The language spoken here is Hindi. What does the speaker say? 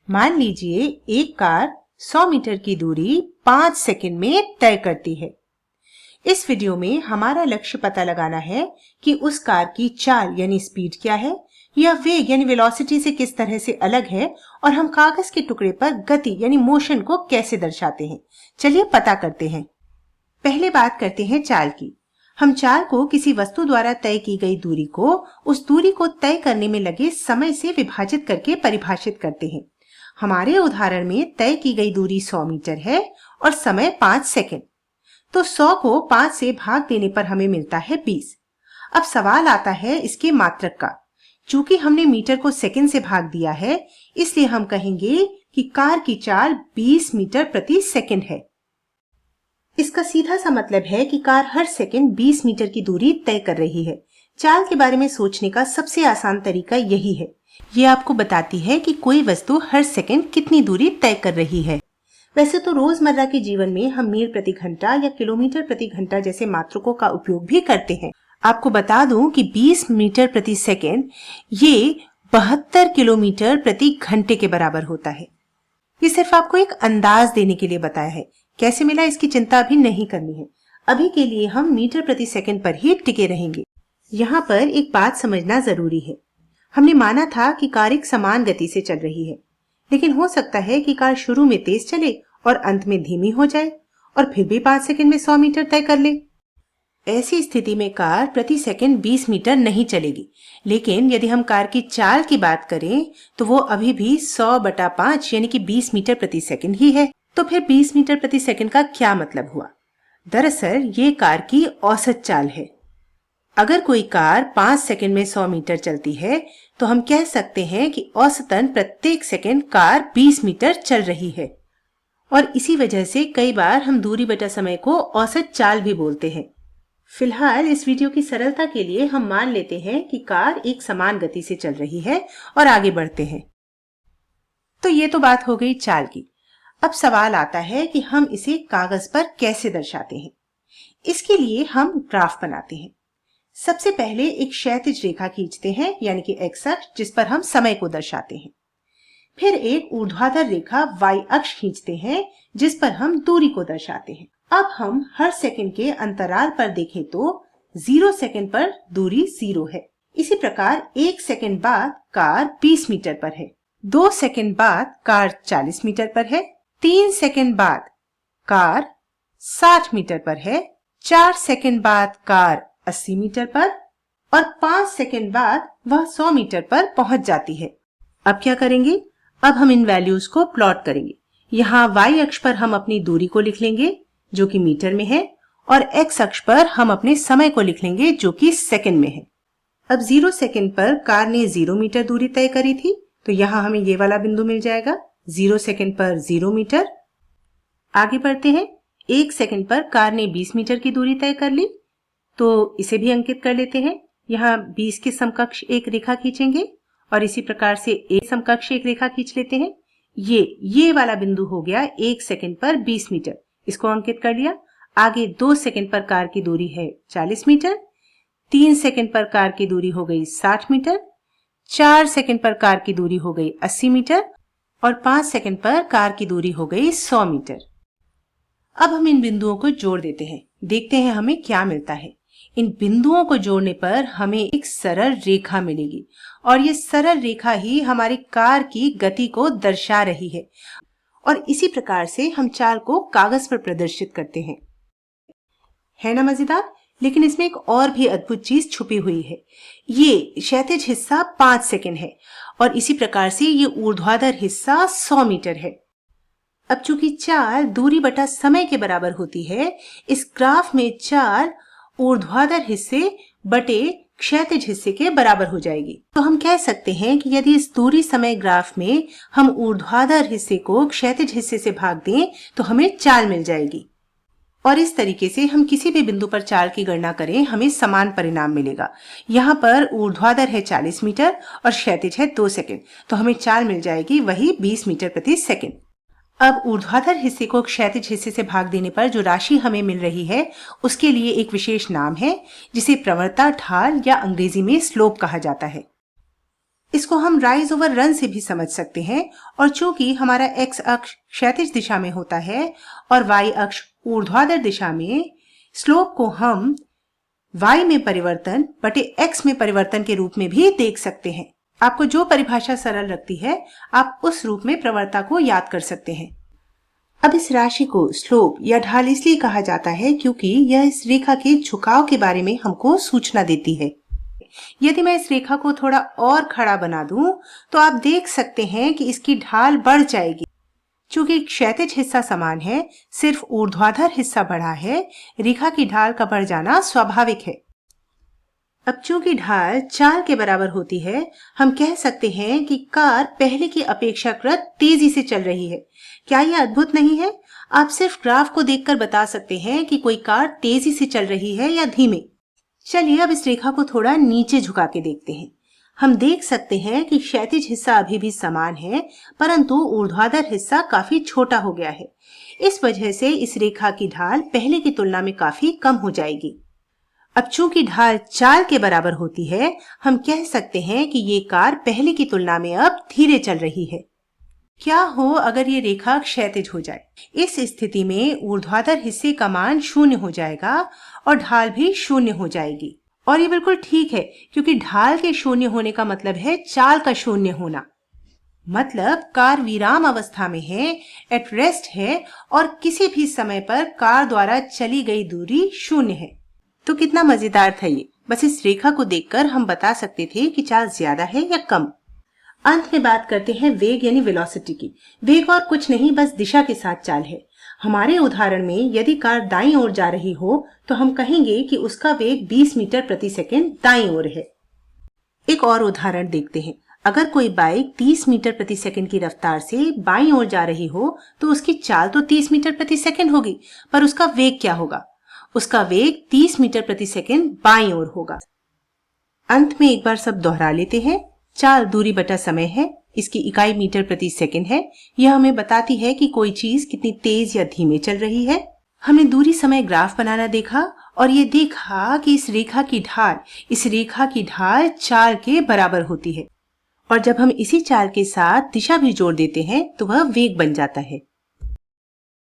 मान लीजिए एक कार 100 मीटर की दूरी 5 सेकंड में तय करती है। इस वीडियो में हमारा लक्ष्य पता लगाना है कि उस कार की चाल यानी स्पीड क्या है, या वेग यानी वेलोसिटी से किस तरह से अलग है, और हम कागज के टुकड़े पर गति यानी मोशन को कैसे दर्शाते हैं। चलिए पता करते हैं। पहले बात करते हैं चाल की। हम चाल को किसी वस्तु द्वारा तय की गई दूरी को उस दूरी को तय करने में लगे समय से विभाजित करके परिभाषित करते हैं। हमारे उदाहरण में तय की गई दूरी 100 मीटर है और समय 5 सेकंड। तो 100 को 5 से भाग देने पर हमें मिलता है 20। अब सवाल आता है इसके मात्रक का। चूंकि हमने मीटर को सेकंड से भाग दिया है, इसलिए हम कहेंगे कि कार की चाल 20 मीटर प्रति सेकंड है। इसका सीधा सा मतलब है कि कार हर सेकंड 20 मीटर की दूरी तय कर रही है। चाल के बारे में सोचने का सबसे आसान तरीका यही है। ये आपको बताती है कि कोई वस्तु हर सेकंड कितनी दूरी तय कर रही है। वैसे तो रोजमर्रा के जीवन में हम मील प्रति घंटा या किलोमीटर प्रति घंटा जैसे मात्रकों का उपयोग भी करते हैं। आपको बता दूं कि 20 मीटर प्रति सेकंड ये 72 किलोमीटर प्रति घंटे के बराबर होता है। ये सिर्फ आपको एक अंदाज देने के लिए बताया है। कैसे मिला इसकी चिंता अभी नहीं करनी है। अभी के लिए हम मीटर प्रति सेकंड पर ही टिके रहेंगे। यहाँ पर एक बात समझना जरूरी है। हमने माना था कि कार एक समान गति से चल रही है, लेकिन हो सकता है कि कार शुरू में तेज चले और अंत में धीमी हो जाए और फिर भी 5 सेकंड में 100 मीटर तय कर ले। ऐसी स्थिति में कार प्रति सेकंड 20 मीटर नहीं चलेगी। लेकिन यदि हम कार की चाल की बात करें तो वो अभी भी 100/5 यानी कि 20 मीटर प्रति सेकंड ही है। तो फिर 20 मीटर प्रति सेकंड का क्या मतलब हुआ? दरअसल ये कार की औसत चाल है। अगर कोई कार 5 सेकंड में 100 मीटर चलती है तो हम कह सकते हैं कि औसतन प्रत्येक सेकंड कार 20 मीटर चल रही है। और इसी वजह से कई बार हम दूरी बटा समय को औसत चाल भी बोलते हैं। फिलहाल इस वीडियो की सरलता के लिए हम मान लेते हैं कि कार एक समान गति से चल रही है और आगे बढ़ते हैं। तो ये तो बात हो गई चाल की। अब सवाल आता है कि हम इसे कागज पर कैसे दर्शाते हैं। इसके लिए हम ग्राफ बनाते हैं। सबसे पहले एक क्षैतिज रेखा खींचते हैं यानी कि एक्स अक्ष, जिस पर हम समय को दर्शाते हैं। फिर एक ऊर्ध्वाधर रेखा वाई अक्ष खींचते हैं जिस पर हम दूरी को दर्शाते हैं। अब हम हर सेकंड के अंतराल पर देखें तो 0 सेकंड पर दूरी 0 है। इसी प्रकार 1 सेकंड बाद कार 20 मीटर पर है, 2 सेकंड बाद कार 40 मीटर पर है, 3 सेकंड बाद कार 60 मीटर पर है, 4 सेकंड बाद कार 80 मीटर पर और 5 सेकंड बाद वह 100 मीटर पर पहुंच जाती है। अब क्या करेंगे? अब हम इन वैल्यूज को प्लॉट करेंगे। यहाँ y अक्ष पर हम अपनी दूरी को लिख लेंगे जो कि मीटर में है, और x अक्ष पर हम अपने समय को लिख लेंगे जो कि सेकंड में है। अब 0 सेकंड पर कार ने 0 मीटर दूरी तय करी थी, तो यहाँ हमें ये वाला बिंदु मिल जाएगा। 0 सेकंड पर 0 मीटर। आगे बढ़ते हैं। 1 सेकंड पर कार ने 20 मीटर की दूरी तय कर ली, तो इसे भी अंकित कर लेते हैं। यहाँ 20 के समकक्ष एक रेखा खींचेंगे और इसी प्रकार से एक समकक्ष एक रेखा खींच लेते हैं। ये वाला बिंदु हो गया 1 सेकंड पर 20 मीटर, इसको अंकित कर लिया। आगे 2 सेकंड पर कार की दूरी है 40 मीटर, 3 सेकंड पर कार की दूरी हो गई 60 मीटर, 4 सेकंड पर कार की दूरी हो गई 80 मीटर और 5 सेकंड पर कार की दूरी हो गई 100 मीटर। अब हम इन बिंदुओं को जोड़ देते हैं, देखते हैं हमें क्या मिलता है। इन बिंदुओं को जोड़ने पर हमें एक सरल रेखा मिलेगी और ये सरल रेखा ही हमारी कार की गति को दर्शा रही है। और इसी प्रकार से हम चाल को कागज पर प्रदर्शित करते हैं। है ना मजेदार? लेकिन इसमें एक और भी अद्भुत चीज छुपी हुई है। ये क्षैतिज हिस्सा 5 सेकंड है और इसी प्रकार से ये ऊर्ध्वाधर हिस्सा 100 मीटर है। अब चूंकि चाल दूरी बटा समय के बराबर होती है, इस ग्राफ में चाल ऊर्ध्वाधर हिस्से बटे क्षैतिज हिस्से के बराबर हो जाएगी। तो हम कह सकते हैं कि यदि इस दूरी समय ग्राफ में हम ऊर्ध्वाधर हिस्से को क्षैतिज हिस्से से भाग दें तो हमें चाल मिल जाएगी। और इस तरीके से हम किसी भी बिंदु पर चाल की गणना करें, हमें समान परिणाम मिलेगा। यहाँ पर ऊर्ध्वाधर है 40 मीटर और क्षैतिज है 2 सेकंड, तो हमें चाल मिल जाएगी वही 20 मीटर प्रति सेकंड। अब ऊर्ध्वाधर हिस्से को क्षैतिज हिस्से से भाग देने पर जो राशि हमें मिल रही है उसके लिए एक विशेष नाम है जिसे प्रवणता ढाल या अंग्रेजी में स्लोप कहा जाता है। इसको हम राइज ओवर रन से भी समझ सकते हैं, और चूंकि हमारा एक्स अक्ष क्षैतिज दिशा में होता है और वाई अक्ष ऊर्ध्वाधर दिशा में, स्लोप को हम y में परिवर्तन बटे x में परिवर्तन के रूप में भी देख सकते हैं। आपको जो परिभाषा सरल लगती है, आप उस रूप में प्रवणता को याद कर सकते हैं। अब इस राशि को स्लोप या ढाल इसलिए कहा जाता है क्योंकि यह इस रेखा के झुकाव के बारे में हमको सूचना देती है। यदि मैं इस रेखा को थोड़ा और खड़ा बना दूं, तो आप देख सकते हैं कि इसकी ढाल बढ़ जाएगी। चूंकि क्षैतिज हिस्सा समान है, सिर्फ ऊर्ध्वाधर हिस्सा बढ़ा है, रेखा की ढाल का बढ़ जाना स्वाभाविक है। अब चूंकि ढाल चाल के बराबर होती है, हम कह सकते हैं कि कार पहले की अपेक्षाकृत तेजी से चल रही है। क्या यह अद्भुत नहीं है? आप सिर्फ ग्राफ को देखकर बता सकते हैं कि कोई कार तेजी से चल रही है या धीमे। चलिए अब इस रेखा को थोड़ा नीचे झुका के देखते हैं। हम देख सकते हैं कि क्षैतिज हिस्सा अभी भी समान है, परंतु ऊर्ध्वाधर हिस्सा काफी छोटा हो गया है। इस वजह से इस रेखा की ढाल पहले की तुलना में काफी कम हो जाएगी। अब चूंकि ढाल चाल के बराबर होती है, हम कह सकते हैं कि ये कार पहले की तुलना में अब धीरे चल रही है। क्या हो अगर ये रेखा क्षैतिज हो जाए? इस स्थिति में ऊर्ध्वाधर हिस्से का मान 0 हो जाएगा और ढाल भी 0 हो जाएगी। और ये बिल्कुल ठीक है, क्योंकि ढाल के 0 होने का मतलब है चाल का 0 होना। मतलब कार विराम अवस्था में है, एट रेस्ट है, और किसी भी समय पर कार द्वारा चली गई दूरी 0 है। तो कितना मजेदार था ये। बस इस रेखा को देखकर हम बता सकते थे कि चाल ज्यादा है या कम। अंत में बात करते हैं वेग यानी वेलोसिटी की। वेग और कुछ नहीं, बस दिशा के साथ चाल है। हमारे उदाहरण में यदि कार दाईं ओर जा रही हो तो हम कहेंगे कि उसका वेग 20 मीटर प्रति सेकंड दाईं ओर है। एक और उदाहरण देखते हैं। अगर कोई बाइक 30 मीटर प्रति सेकंड की रफ्तार से बाईं ओर जा रही हो तो उसकी चाल तो 30 मीटर प्रति सेकंड होगी, पर उसका वेग क्या होगा? उसका वेग 30 मीटर प्रति सेकंड बाईं ओर होगा। अंत में एक बार सब दोहरा लेते हैं। चाल दूरी बटा समय है, इसकी इकाई मीटर प्रति सेकंड है। यह हमें बताती है कि कोई चीज कितनी तेज या धीमे चल रही है। हमने दूरी समय ग्राफ बनाना देखा और ये देखा कि इस रेखा की ढाल चाल के बराबर होती है, और जब हम इसी चाल के साथ दिशा भी जोड़ देते हैं तो वह वेग बन जाता है।